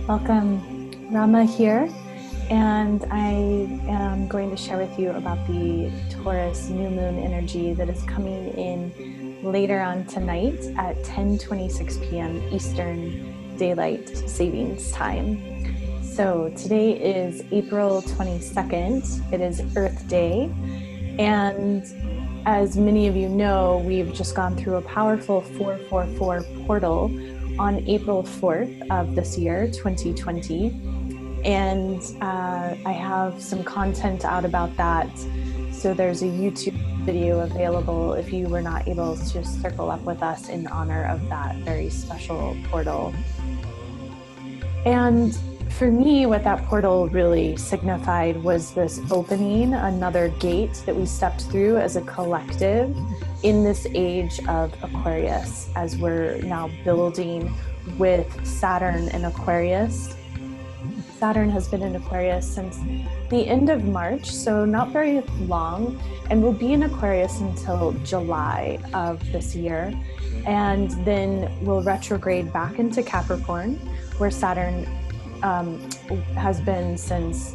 Welcome, Rama here, and I am going to share with you about the Taurus new moon energy that is coming in later on tonight at 10:26 p.m. Eastern Daylight Savings Time. So today is April 22nd. It is Earth Day, and as many of you know, we've just gone through a powerful 444 portal on April 4th of this year, 2020. And I have some content out about that. So there's a YouTube video available if you were not able to circle up with us in honor of that very special portal. And for me, what that portal really signified was this opening, another gate that we stepped through as a collective in this age of Aquarius, as we're now building with Saturn in Aquarius. Saturn has been in Aquarius since the end of March, so not very long, and will be in Aquarius until July of this year. And then will retrograde back into Capricorn, where Saturn has been since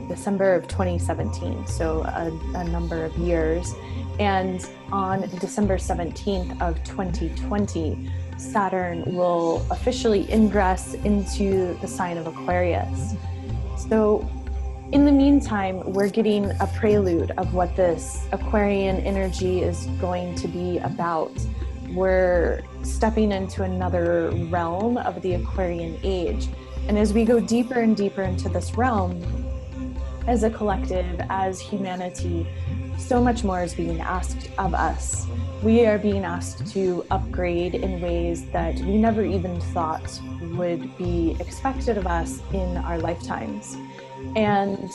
December of 2017, so a number of years. And on December 17th of 2020, Saturn will officially ingress into the sign of Aquarius. So in the meantime, we're getting a prelude of what this Aquarian energy is going to be about. We're stepping into another realm of the Aquarian age. And as we go deeper and deeper into this realm, as a collective, as humanity, so much more is being asked of us. We are being asked to upgrade in ways that we never even thought would be expected of us in our lifetimes. And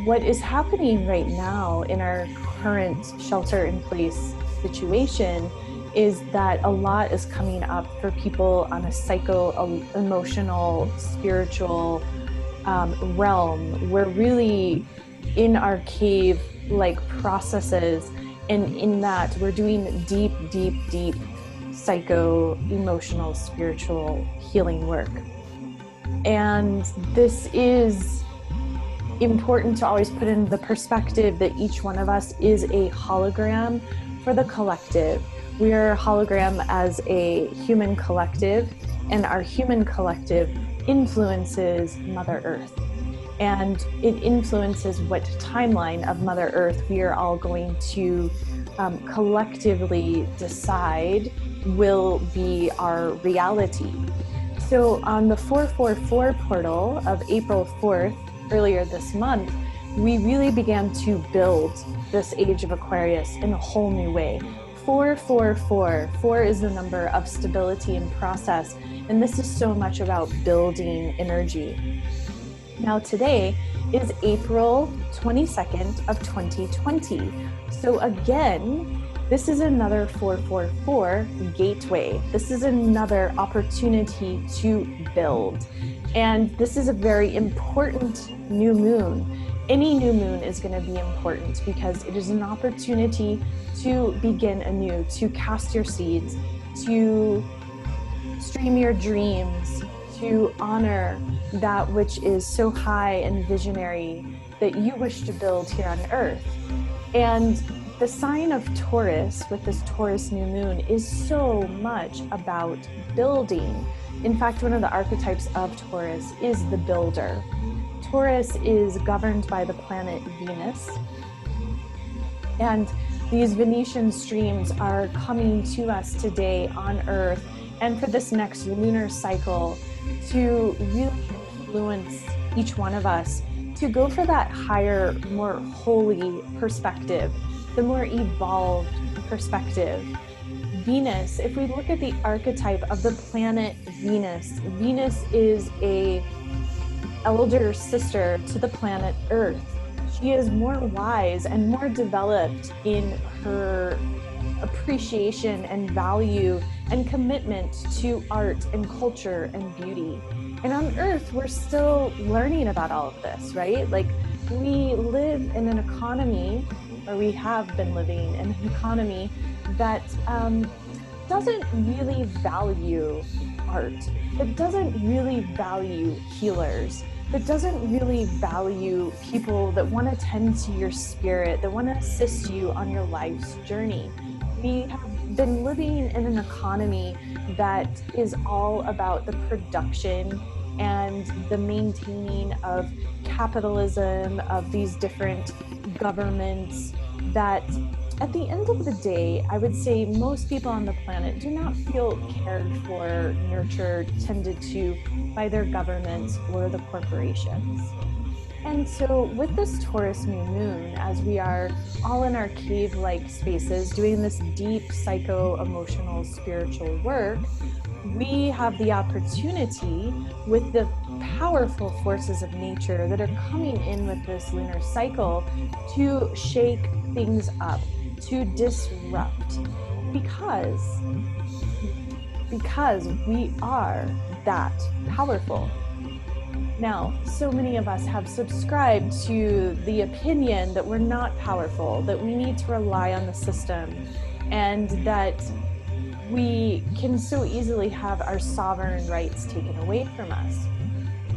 what is happening right now in our current shelter-in-place situation is that a lot is coming up for people on a psycho-emotional, spiritual realm. We're really in our cave-like processes, and in that we're doing deep psycho-emotional, spiritual healing work. And this is important to always put in the perspective that each one of us is a hologram for the collective. We are a hologram as a human collective, and our human collective influences Mother Earth. And it influences what timeline of Mother Earth we are all going to collectively decide will be our reality. So on the 444 portal of April 4th, earlier this month, we really began to build this age of Aquarius in a whole new way. 444. 4 is the number of stability and process, and this is so much about building energy. Now today is April 22nd of 2020. So again, this is another 444 gateway. This is another opportunity to build. And this is a very important new moon. Any new moon is going to be important because it is an opportunity to begin anew, to cast your seeds, to stream your dreams, to honor that which is so high and visionary that you wish to build here on Earth. And the sign of Taurus with this Taurus new moon is so much about building. In fact, one of the archetypes of Taurus is the builder. Taurus is governed by the planet Venus. And these Venetian streams are coming to us today on Earth and for this next lunar cycle to really influence each one of us to go for that higher, more holy perspective, the more evolved perspective. Venus, if we look at the archetype of the planet Venus, Venus is a elder sister to the planet Earth. She is more wise and more developed in her appreciation and value and commitment to art and culture and beauty. And on Earth, we're still learning about all of this, right? Like, we live in an economy, or we have been living in an economy that doesn't really value art, that doesn't really value healers, that doesn't really value people that want to tend to your spirit, that want to assist you on your life's journey. We have been living in an economy that is all about the production and the maintaining of capitalism, of these different governments, that at the end of the day, I would say most people on the planet do not feel cared for, nurtured, tended to by their governments or the corporations. And so with this Taurus new moon, as we are all in our cave-like spaces doing this deep psycho-emotional spiritual work, we have the opportunity with the powerful forces of nature that are coming in with this lunar cycle to shake things up, to disrupt, because we are that powerful. Now, so many of us have subscribed to the opinion that we're not powerful, that we need to rely on the system, and that we can so easily have our sovereign rights taken away from us.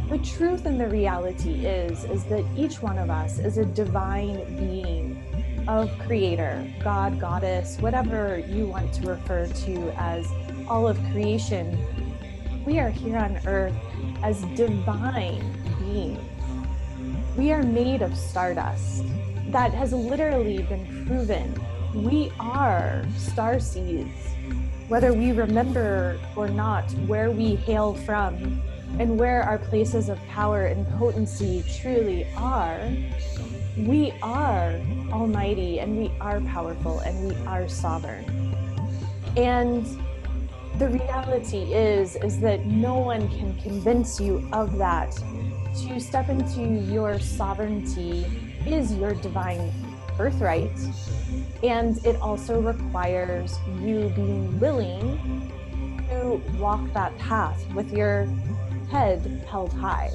The truth and the reality is that each one of us is a divine being of creator, God, goddess, whatever you want to refer to as all of creation. We are here on earth as divine beings. We are made of stardust. That has literally been proven. We are star seeds. Whether we remember or not where we hail from and where our places of power and potency truly are, we are almighty and we are powerful and we are sovereign. And the reality is that no one can convince you of that. To step into your sovereignty is your divine birthright. And it also requires you being willing to walk that path with your head held high.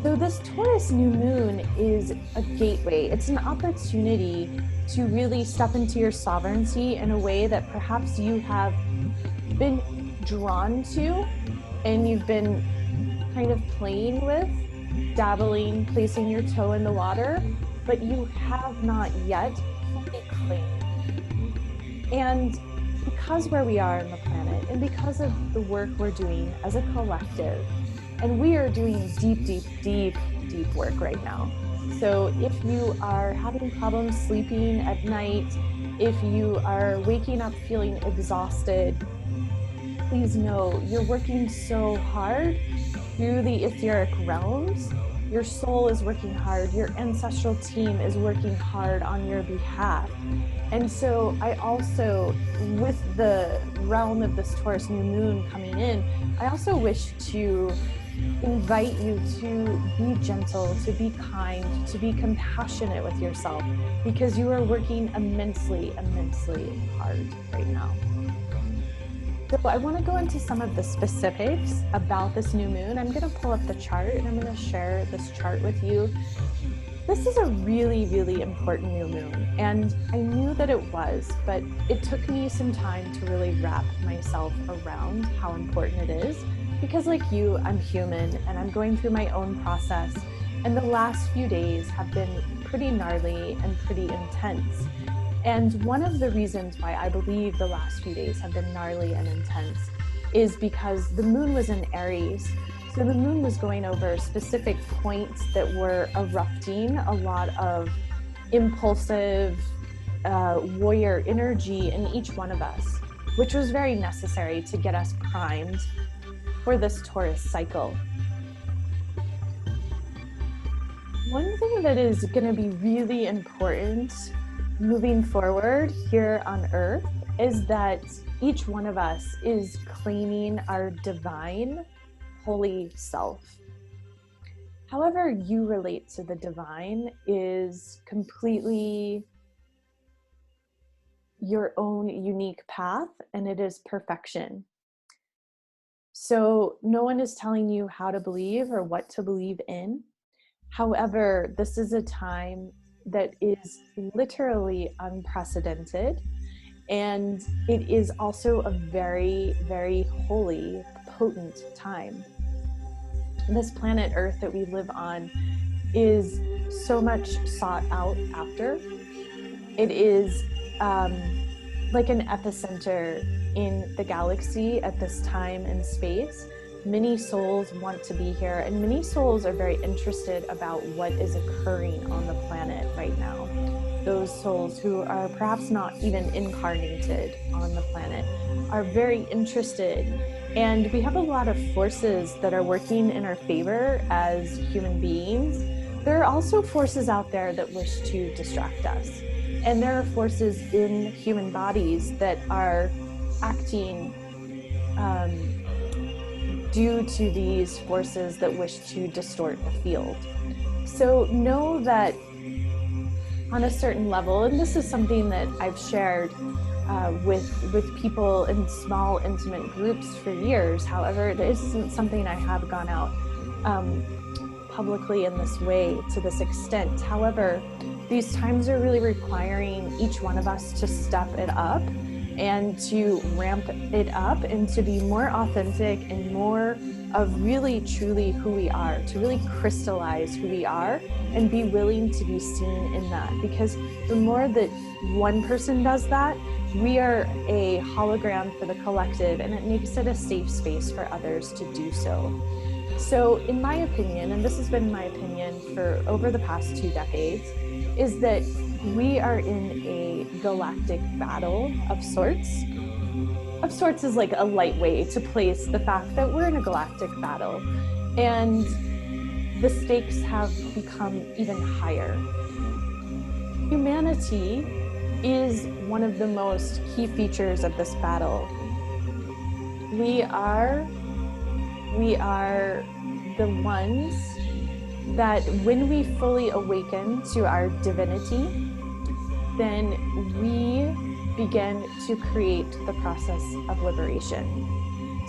So this Taurus new moon is a gateway. It's an opportunity to really step into your sovereignty in a way that perhaps you have been drawn to and you've been kind of playing with, dabbling, placing your toe in the water, but you have not yet fully claimed. And because where we are on the planet and because of the work we're doing as a collective, and we are doing deep work right now. So if you are having problems sleeping at night, if you are waking up feeling exhausted, please know you're working so hard through the etheric realms. Your soul is working hard. Your ancestral team is working hard on your behalf. And so I also, with the realm of this Taurus new moon coming in, I also wish to invite you to be gentle, to be kind, to be compassionate with yourself, because you are working immensely hard right now. So I want to go into some of the specifics about this new moon. I'm going to pull up the chart and I'm going to share this chart with you. This is a really important new moon, and I knew that it was, but it took me some time to really wrap myself around how important it is, because like you, I'm human and I'm going through my own process, and the last few days have been pretty gnarly and pretty intense. And one of the reasons why I believe the last few days have been gnarly and intense is because the moon was in Aries. So the moon was going over specific points that were erupting a lot of impulsive warrior energy in each one of us, which was very necessary to get us primed for this Taurus cycle. One thing that is going to be really important moving forward here on Earth is that each one of us is claiming our divine, holy self. However you relate to the divine is completely your own unique path, and it is perfection. So no one is telling you how to believe or what to believe in. However, this is a time that is literally unprecedented, and it is also a very holy potent time. This planet Earth that we live on is so much sought out after. It is like an epicenter in the galaxy at this time and space. Many souls want to be here, and many souls are very interested about what is occurring on the planet right now. Those souls who are perhaps not even incarnated on the planet are very interested. And we have a lot of forces that are working in our favor as human beings. There are also forces out there that wish to distract us. And there are forces in human bodies that are acting due to these forces that wish to distort the field. So know that on a certain level, and this is something that I've shared with people in small, intimate groups for years. However, it isn't something I have gone out publicly in this way to this extent. However, these times are really requiring each one of us to step it up and to ramp it up and to be more authentic and more of really truly who we are, to really crystallize who we are and be willing to be seen in that. Because the more that one person does that, we are a hologram for the collective, and it makes it a safe space for others to do so. So in my opinion, and this has been my opinion for over the past 2 decades, is that we are in a galactic battle of sorts. Of sorts is like a light way to place the fact that we're in a galactic battle, and the stakes have become even higher. Humanity is one of the most key features of this battle. We are the ones that when we fully awaken to our divinity, then we begin to create the process of liberation.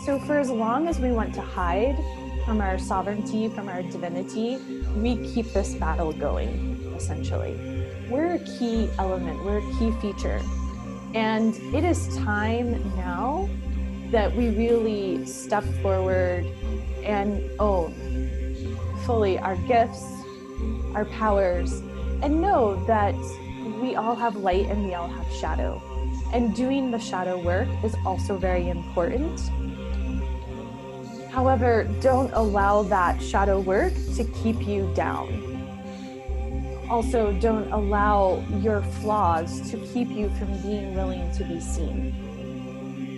So for as long as we want to hide from our sovereignty, from our divinity, we keep this battle going, essentially. We're a key element, we're a key feature. And it is time now that we really step forward and own fully our gifts, our powers, and know that we all have light and we all have shadow. And doing the shadow work is also very important. However, don't allow that shadow work to keep you down. Also, don't allow your flaws to keep you from being willing to be seen.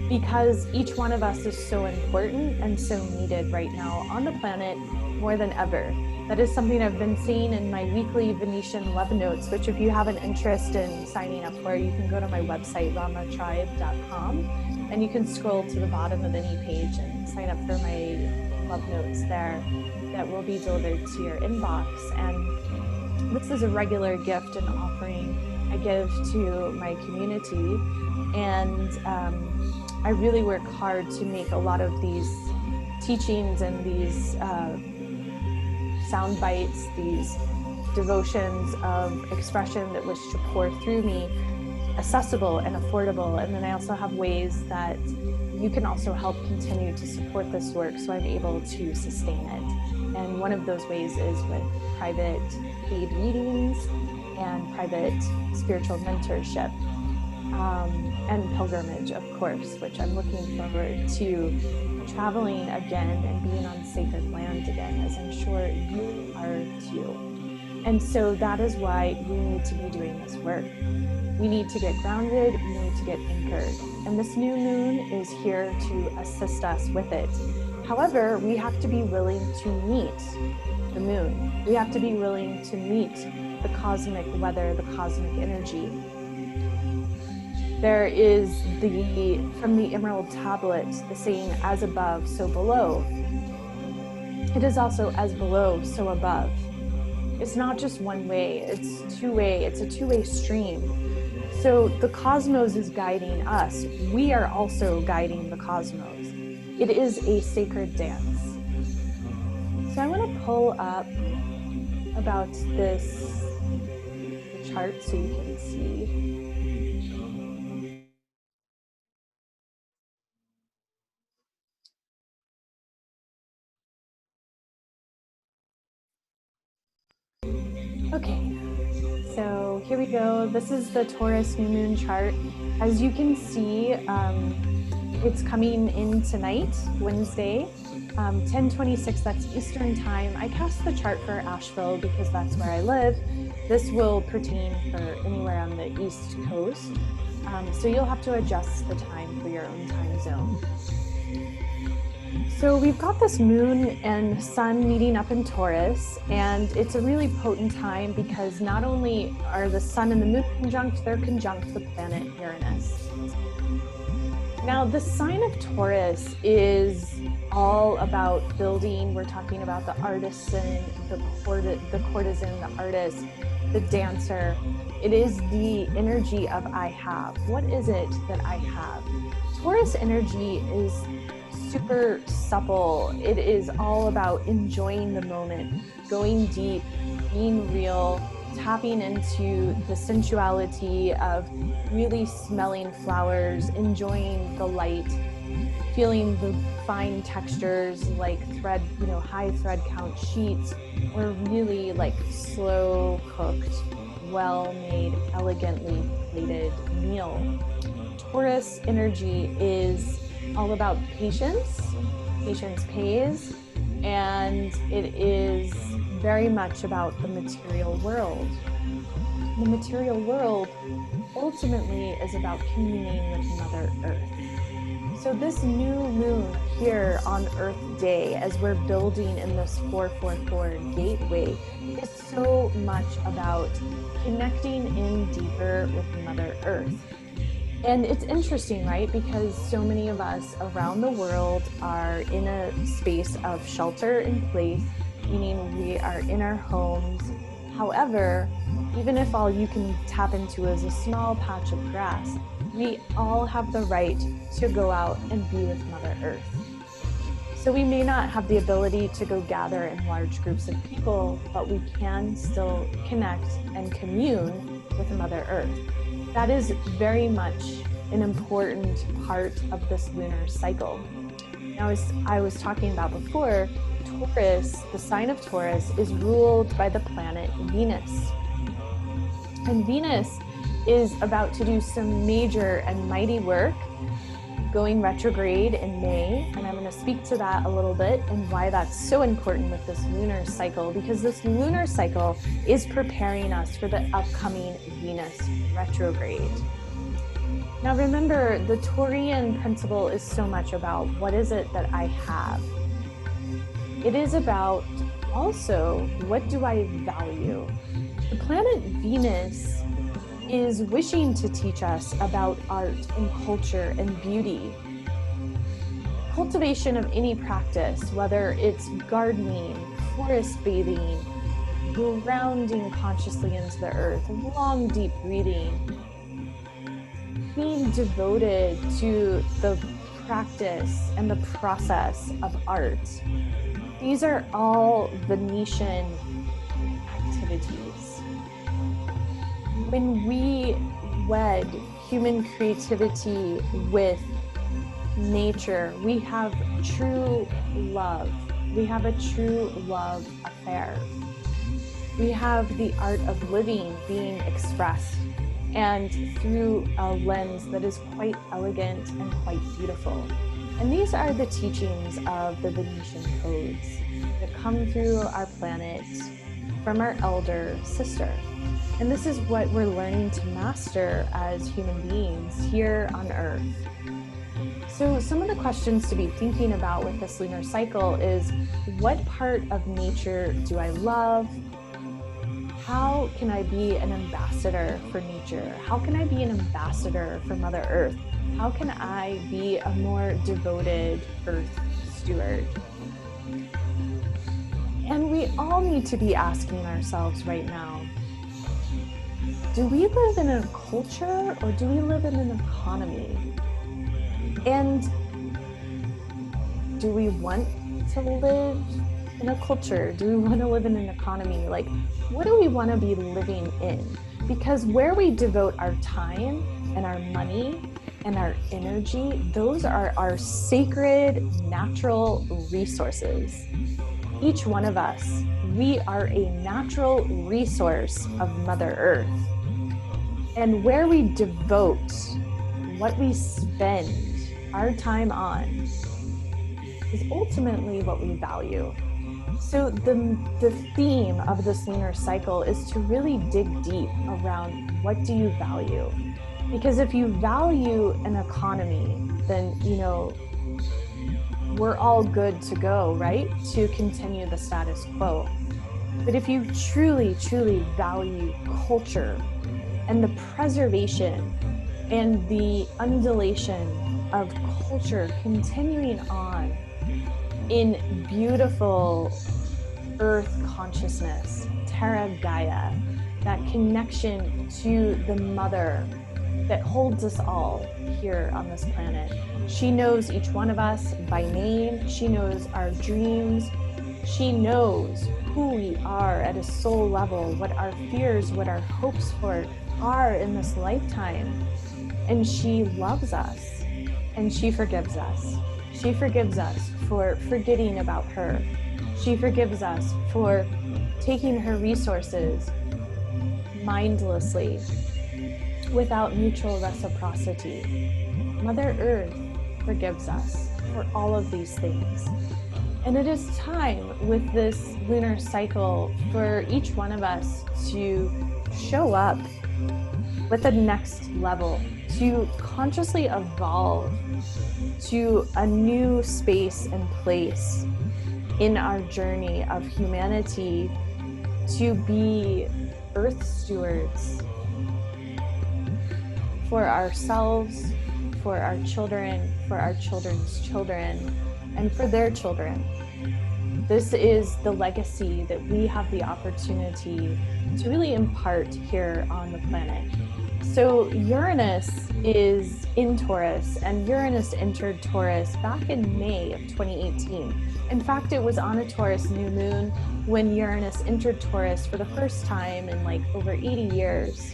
Because each one of us is so important and so needed right now on the planet more than ever. That is something I've been seeing in my weekly Venetian love notes, which if you have an interest in signing up for, you can go to my website, ramatribe.com, and you can scroll to the bottom of any page and sign up for my love notes there that will be delivered to your inbox. And this is a regular gift and offering I give to my community. And I really work hard to make a lot of these teachings and these sound bites, these devotions of expression that wish to pour through me, accessible and affordable. And then I also have ways that you can also help continue to support this work so I'm able to sustain it. And one of those ways is with private paid readings and private spiritual mentorship. And pilgrimage, of course, which I'm looking forward to traveling again and being on sacred land again, as I'm sure you are too. And so that is why we need to be doing this work. We need to get grounded, we need to get anchored. And this new moon is here to assist us with it. However, we have to be willing to meet the moon. We have to be willing to meet the cosmic weather, the cosmic energy. There is from the Emerald Tablet, the saying, as above, so below. It is also as below, so above. It's not just one way, it's two-way, it's a two-way stream. So the cosmos is guiding us. We are also guiding the cosmos. It is a sacred dance. So I want to pull up about this chart so you can see. Okay, so here we go. This is the Taurus new moon chart. As you can see, it's coming in tonight, Wednesday, 10:26, that's Eastern time. I cast the chart for Asheville because that's where I live. This will pertain for anywhere on the East Coast. So you'll have to adjust the time for your own time zone. So we've got this moon and sun meeting up in Taurus, and it's a really potent time because not only are the sun and the moon conjunct, they're conjunct the planet Uranus. Now, the sign of Taurus is all about building. We're talking about the artisan, the courtesan, the artist, the dancer. It is the energy of I have. What is it that I have? Taurus energy is super supple. It is all about enjoying the moment, going deep, being real, tapping into the sensuality of really smelling flowers, enjoying the light, feeling the fine textures like thread, high thread count sheets, or really like slow cooked, well-made, elegantly plated meal. Taurus energy is all about patience. Patience pays, and it is very much about the material world. The material world ultimately is about communing with Mother Earth. So this new moon here on Earth Day, as we're building in this 444 gateway, is so much about connecting in deeper with Mother Earth. And it's interesting, right? Because so many of us around the world are in a space of shelter in place, meaning we are in our homes. However, even if all you can tap into is a small patch of grass, we all have the right to go out and be with Mother Earth. So we may not have the ability to go gather in large groups of people, but we can still connect and commune with Mother Earth. That is very much an important part of this lunar cycle. Now, as I was talking about before, Taurus, the sign of Taurus, is ruled by the planet Venus. And Venus is about to do some major and mighty work, going retrograde in May. And I'm going to speak to that a little bit and why that's so important with this lunar cycle, because this lunar cycle is preparing us for the upcoming Venus retrograde. Now remember, the Taurean principle is so much about what is it that I have. It is about also, what do I value? The planet Venus is wishing to teach us about art and culture and beauty. Cultivation of any practice, whether it's gardening, forest bathing, grounding consciously into the earth, long, deep breathing, being devoted to the practice and the process of art. These are all Venetian activities. When we wed human creativity with nature, we have true love. We have a true love affair. We have the art of living being expressed, and through a lens that is quite elegant and quite beautiful. And these are the teachings of the Venetian codes that come through our planet from our elder sister. And this is what we're learning to master as human beings here on Earth. So some of the questions to be thinking about with this lunar cycle is, what part of nature do I love? How can I be an ambassador for nature? How can I be an ambassador for Mother Earth? How can I be a more devoted Earth steward? And we all need to be asking ourselves right now, do we live in a culture or do we live in an economy? And do we want to live in a culture? Do we want to live in an economy? Like, what do we want to be living in? Because where we devote our time and our money and our energy, those are our sacred natural resources. each one of us, we are a natural resource of Mother Earth. And where we devote, what we spend our time on, is ultimately what we value. So the theme of this lunar cycle is to really dig deep around what do you value? Because if you value an economy, then, we're all good to go, right? To continue the status quo. But if you truly, truly value culture and the preservation and the undulation of culture continuing on in beautiful earth consciousness, Terra Gaia, that connection to the mother that holds us all here on this planet. She knows each one of us by name. She knows our dreams. She knows who we are at a soul level, what our fears, what our hopes for are in this lifetime. And she loves us, and she forgives us. She forgives us for forgetting about her. She forgives us for taking her resources mindlessly without mutual reciprocity. Mother Earth forgives us for all of these things. And it is time with this lunar cycle for each one of us to show up with the next level, to consciously evolve to a new space and place in our journey of humanity, to be earth stewards for ourselves, for our children, for our children's children, and for their children. This is the legacy that we have the opportunity to really impart here on the planet. So Uranus is in Taurus, and Uranus entered Taurus back in May of 2018. In fact, it was on a Taurus new moon when Uranus entered Taurus for the first time in like over 80 years.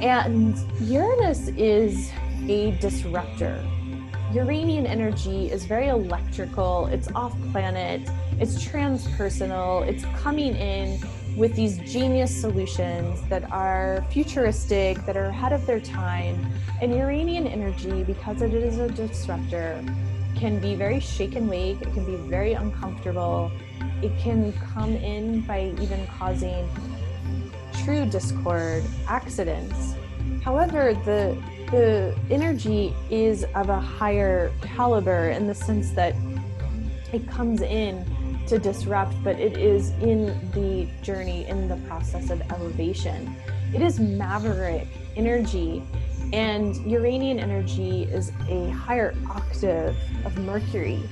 And Uranus is a disruptor. Uranian energy is very electrical, it's off planet, it's transpersonal, it's coming in with these genius solutions that are futuristic, that are ahead of their time. And Uranian energy, because it is a disruptor, can be very shake and wake, it can be very uncomfortable, it can come in by even causing true discord, accidents. However, the energy is of a higher caliber in the sense that it comes in to disrupt, but it is in the journey, in the process of elevation. It is maverick energy, and Uranian energy is a higher octave of Mercury.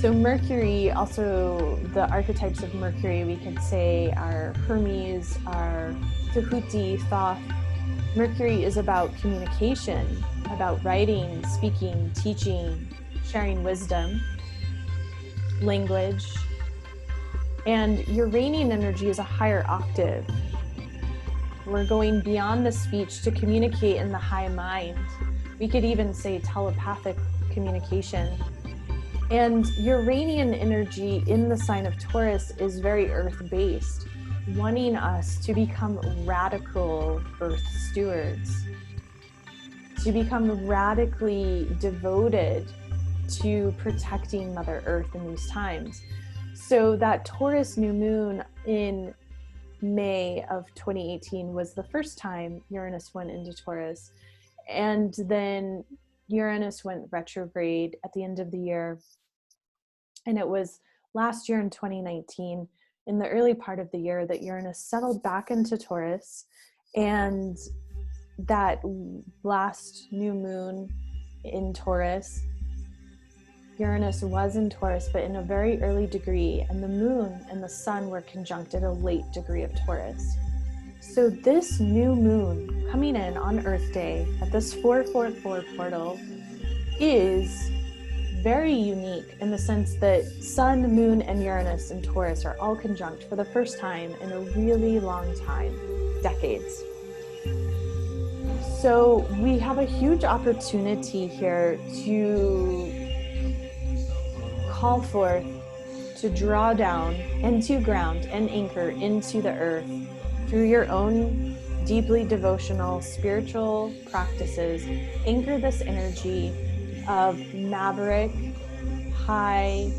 So Mercury, also the archetypes of Mercury, we could say are Hermes, are Tahuti, Thoth. Mercury is about communication, about writing, speaking, teaching, sharing wisdom, language. And Uranian energy is a higher octave. We're going beyond the speech to communicate in the high mind. We could even say telepathic communication. And Uranian energy in the sign of Taurus is very earth-based, wanting us to become radical earth stewards, to become radically devoted to protecting Mother Earth in these times. So that Taurus new moon in May of 2018 was the first time Uranus went into Taurus. And then Uranus went retrograde at the end of the year. And it was last year in 2019, in the early part of the year, that Uranus settled back into Taurus. And that last new moon in Taurus, Uranus was in Taurus, but in a very early degree, and the moon and the sun were conjunct at a late degree of Taurus. So this new moon coming in on Earth Day at this 444 portal is very unique in the sense that Sun, Moon, and Uranus in Taurus are all conjunct for the first time in a really long time, decades. So we have a huge opportunity here to call forth to draw down and to ground and anchor into the earth through your own deeply devotional spiritual practices. Anchor this energy of maverick, high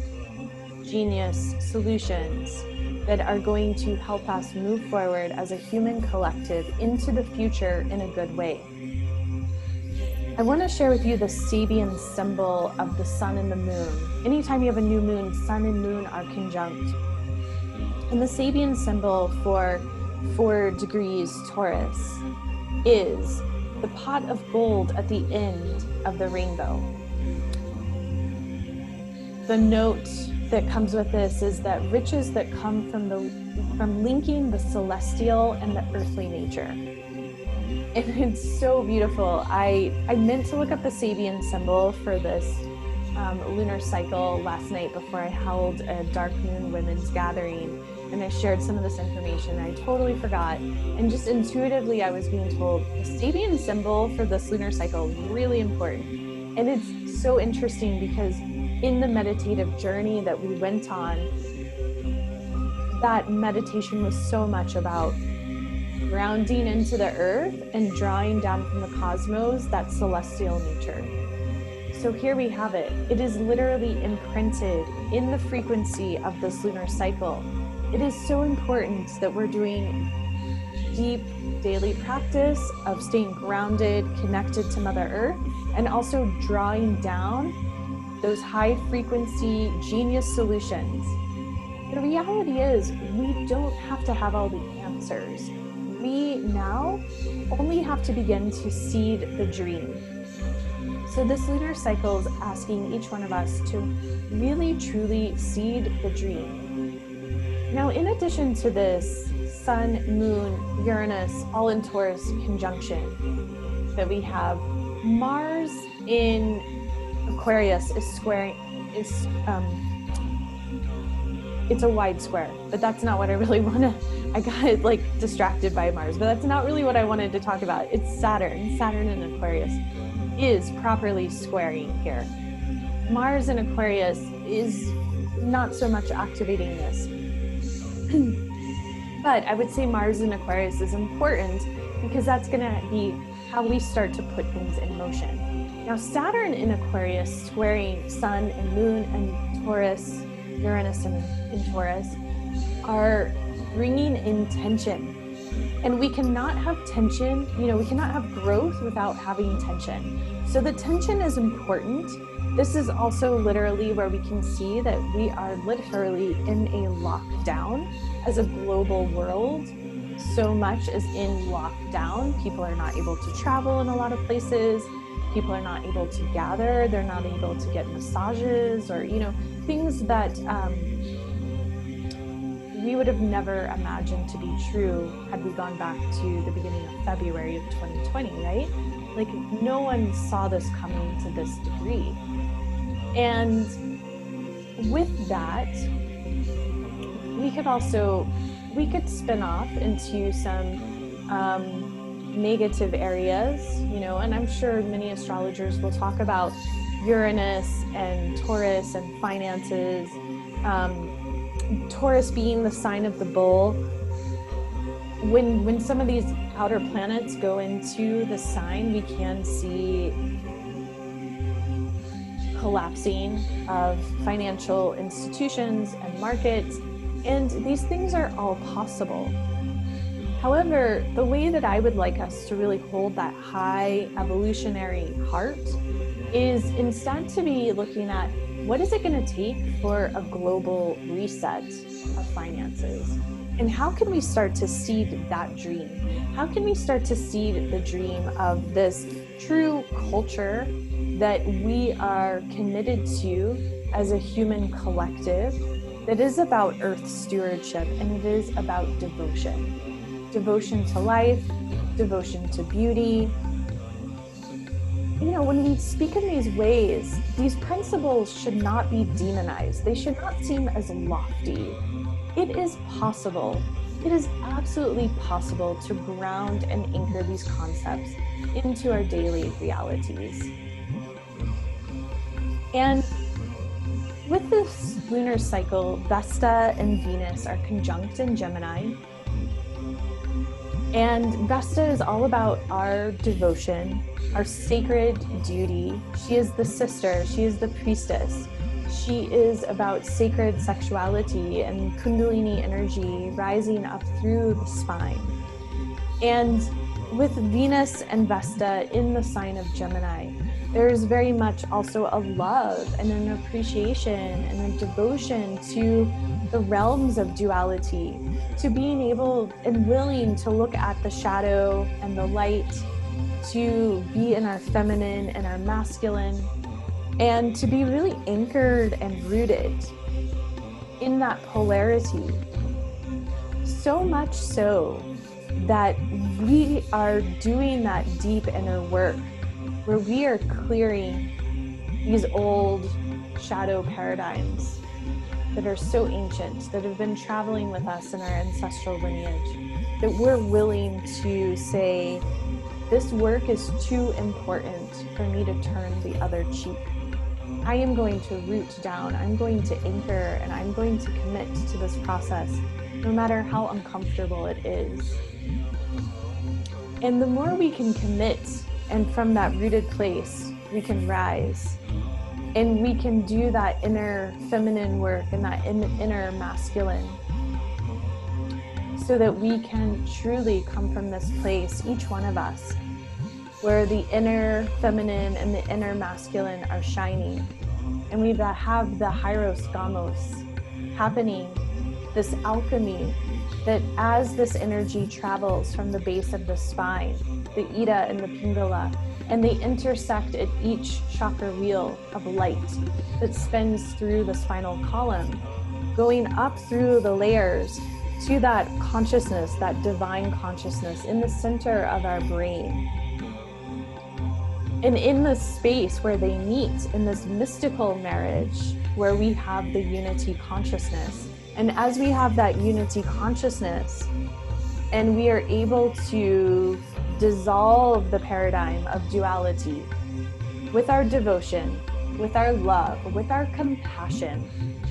genius solutions that are going to help us move forward as a human collective into the future in a good way. I want to share with you the Sabian symbol of the sun and the moon. Anytime you have a new moon, sun and moon are conjunct. And the Sabian symbol for 4 degrees Taurus is the pot of gold at the end of the rainbow. The note that comes with this is that riches that come from linking the celestial and the earthly nature. And it's so beautiful. I meant to look up the Sabian symbol for this lunar cycle last night before I held a dark moon women's gathering, and I shared some of this information. I totally forgot, and just intuitively I was being told the Sabian symbol for this lunar cycle is really important. And it's so interesting because in the meditative journey that we went on, that meditation was so much about grounding into the earth and drawing down from the cosmos that celestial nature. So here we have it. It is literally imprinted in the frequency of this lunar cycle. It is so important that we're doing deep daily practice of staying grounded, connected to Mother Earth, and also drawing down those high frequency genius solutions. The reality is we don't have to have all the answers. We now only have to begin to seed the dream. So this lunar cycle is asking each one of us to really truly seed the dream. Now, in addition to this Sun, Moon, Uranus, all in Taurus conjunction that we have, Mars in Aquarius is squaring, it's a wide square, but that's not what I really want to, I got like distracted by Mars, but that's not really what I wanted to talk about. It's Saturn. Saturn in Aquarius is properly squaring here. Mars in Aquarius is not so much activating this. But I would say Mars in Aquarius is important because that's going to be how we start to put things in motion. Now, Saturn in Aquarius squaring Sun and Moon and Taurus, Uranus in Taurus, are bringing in tension. And we cannot have tension, we cannot have growth without having tension. So the tension is important. This is also literally where we can see that we are literally in a lockdown as a global world. So much is in lockdown. People are not able to travel in a lot of places. People are not able to gather. They're not able to get massages or, things that we would have never imagined to be true had we gone back to the beginning of February of 2020, right? Like no one saw this coming to this degree. And with that, we could spin off into some negative areas, and I'm sure many astrologers will talk about Uranus and Taurus and finances, Taurus being the sign of the bull. When some of these outer planets go into the sign, we can see collapsing of financial institutions and markets, and these things are all possible. However, the way that I would like us to really hold that high evolutionary heart is instead to be looking at what is it going to take for a global reset of finances? And how can we start to seed that dream? How can we start to seed the dream of this true culture that we are committed to as a human collective that is about earth stewardship, and it is about devotion. Devotion to life, devotion to beauty. When we speak in these ways, these principles should not be demonized. They should not seem as lofty. It is possible. It is absolutely possible to ground and anchor these concepts into our daily realities. And With this lunar cycle, Vesta and Venus are conjunct in Gemini. And Vesta is all about our devotion, our sacred duty. She is the sister, she is the priestess. She is about sacred sexuality and Kundalini energy rising up through the spine. And with Venus and Vesta in the sign of Gemini, there is very much also a love and an appreciation and a devotion to the realms of duality, to being able and willing to look at the shadow and the light, to be in our feminine and our masculine, and to be really anchored and rooted in that polarity. So much so that we are doing that deep inner work where we are clearing these old shadow paradigms that are so ancient, that have been traveling with us in our ancestral lineage, that we're willing to say, this work is too important for me to turn the other cheek. I am going to root down, I'm going to anchor, and I'm going to commit to this process, no matter how uncomfortable it is. And the more we can commit, and from that rooted place, we can rise. And we can do that inner feminine work and that inner masculine, so that we can truly come from this place, each one of us, where the inner feminine and the inner masculine are shining. And we have the hieros gamos happening, this alchemy, that as this energy travels from the base of the spine, the Ida and the Pingala, and they intersect at each chakra wheel of light that spins through the spinal column, going up through the layers to that consciousness, that divine consciousness in the center of our brain. And in this space where they meet, in this mystical marriage, where we have the unity consciousness, and as we have that unity consciousness, and we are able to dissolve the paradigm of duality with our devotion, with our love, with our compassion.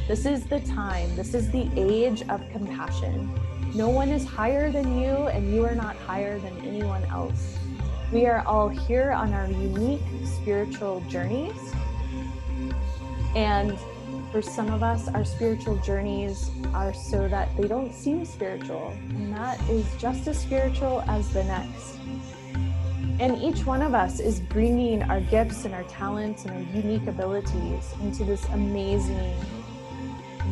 This is the time, this is the age of compassion. No one is higher than you, and you are not higher than anyone else. We are all here on our unique spiritual journeys. And for some of us, our spiritual journeys are so that they don't seem spiritual, and that is just as spiritual as the next. And each one of us is bringing our gifts and our talents and our unique abilities into this amazing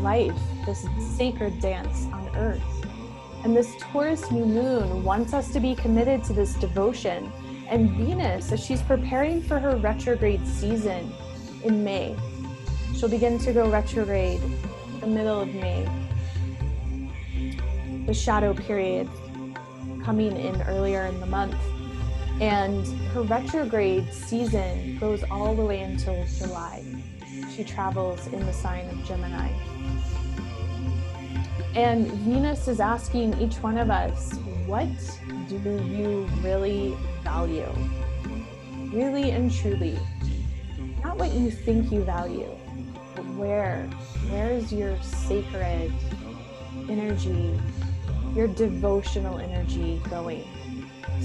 life, this sacred dance on earth. And this Taurus new moon wants us to be committed to this devotion. And Venus, as she's preparing for her retrograde season in May, she'll begin to go retrograde the middle of May. The shadow period coming in earlier in the month. And her retrograde season goes all the way until July. She travels in the sign of Gemini. And Venus is asking each one of us, what do you really value? Really and truly. Not what you think you value, but where is your sacred energy, your devotional energy going?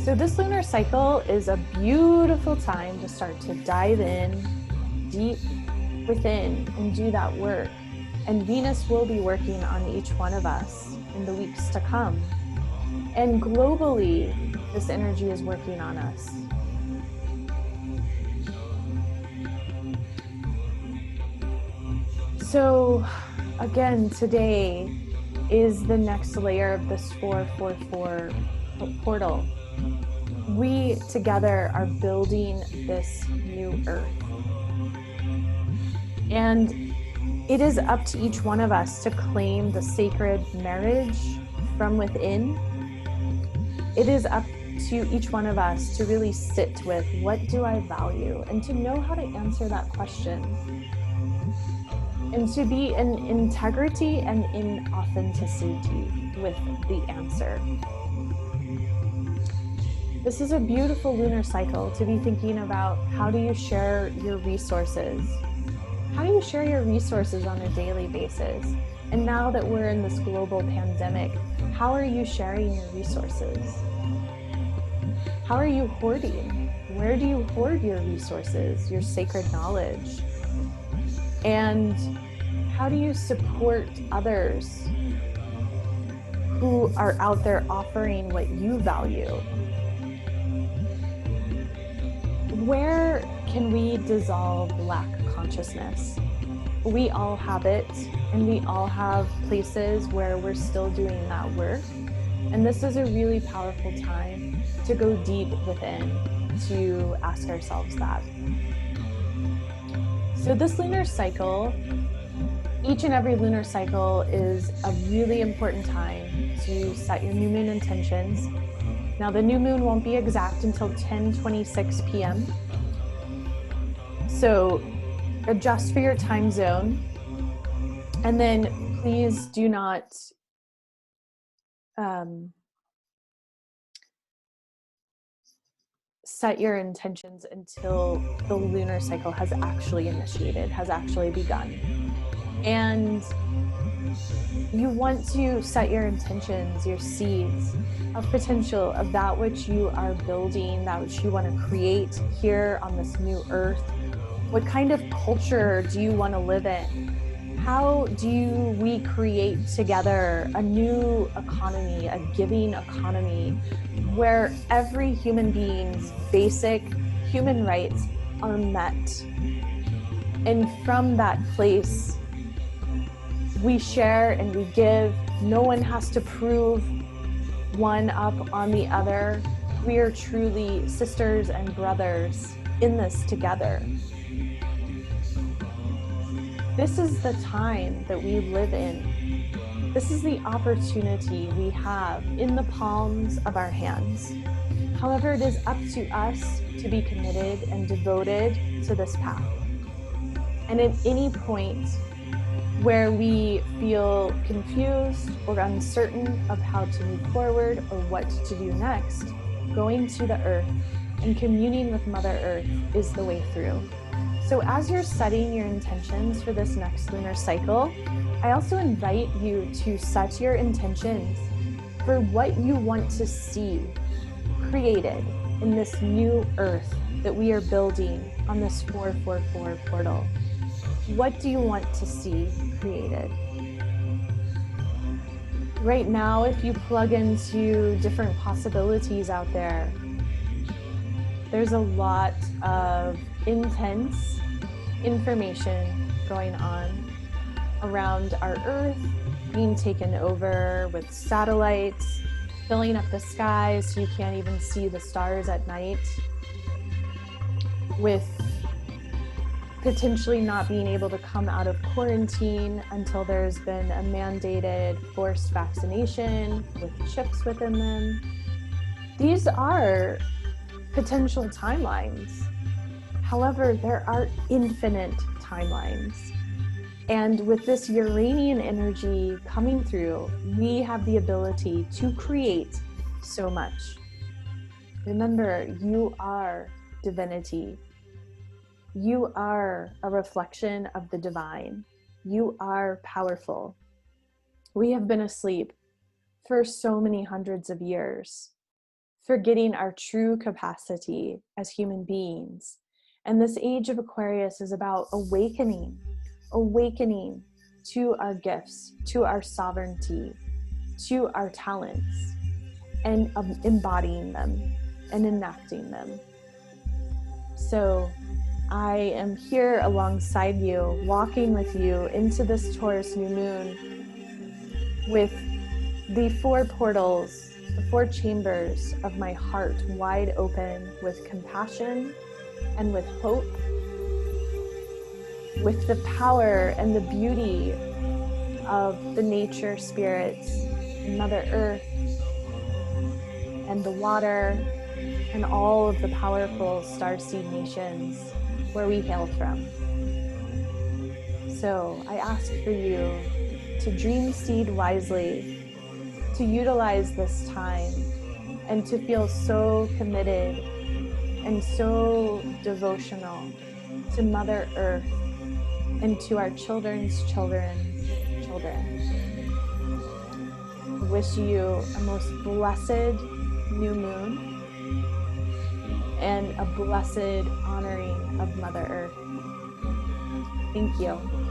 So this lunar cycle is a beautiful time to start to dive in deep within and do that work. And Venus will be working on each one of us in the weeks to come. And globally, this energy is working on us. So again, today is the next layer of this 444 portal. We together are building this new earth. And it is up to each one of us to claim the sacred marriage from within. It is up to each one of us to really sit with, what do I value? And to know how to answer that question. And to be in integrity and in authenticity with the answer. This is a beautiful lunar cycle to be thinking about, how do you share your resources? How do you share your resources on a daily basis? And now that we're in this global pandemic, how are you sharing your resources? How are you hoarding? Where do you hoard your resources, your sacred knowledge? And how do you support others who are out there offering what you value? Where can we dissolve lack consciousness? We all have it, and we all have places where we're still doing that work. And this is a really powerful time to go deep within, to ask ourselves that. So this lunar cycle, each and every lunar cycle is a really important time to set your new moon intentions. Now the new moon won't be exact until 10:26 p.m. So adjust for your time zone. And then please do not set your intentions until the lunar cycle has actually initiated, has actually begun. And you want to set your intentions, your seeds of potential, of that which you are building, that which you want to create here on this new earth. What kind of culture do you want to live in? How do we create together a new economy, a giving economy, where every human being's basic human rights are met? And from that place, we share and we give. No one has to prove one up on the other. We are truly sisters and brothers in this together. This is the time that we live in. This is the opportunity we have in the palms of our hands. However, it is up to us to be committed and devoted to this path. And at any point where we feel confused or uncertain of how to move forward or what to do next, going to the earth and communing with Mother Earth is the way through. So as you're setting your intentions for this next lunar cycle, I also invite you to set your intentions for what you want to see created in this new earth that we are building on this 444 portal. What do you want to see created? Right now, if you plug into different possibilities out there, there's a lot of intense information going on around our Earth being taken over with satellites, filling up the sky so you can't even see the stars at night, with potentially not being able to come out of quarantine until there's been a mandated forced vaccination with chips within them. These are potential timelines. However, there are infinite timelines. And with this Uranian energy coming through, we have the ability to create so much. Remember, you are divinity. You are a reflection of the divine. You are powerful. We have been asleep for so many hundreds of years, forgetting our true capacity as human beings. And this age of Aquarius is about awakening to our gifts, to our sovereignty, to our talents, and embodying them and enacting them. So I am here alongside you, walking with you into this Taurus new moon with the 4 portals, the 4 chambers of my heart wide open with compassion and with hope, with the power and the beauty of the nature spirits, Mother Earth, and the water, and all of the powerful starseed nations where we hail from. So I ask for you to dream seed wisely, to utilize this time, and to feel so committed and so devotional to Mother Earth and to our children's children's children. I wish you a most blessed new moon and a blessed honoring of Mother Earth. Thank you.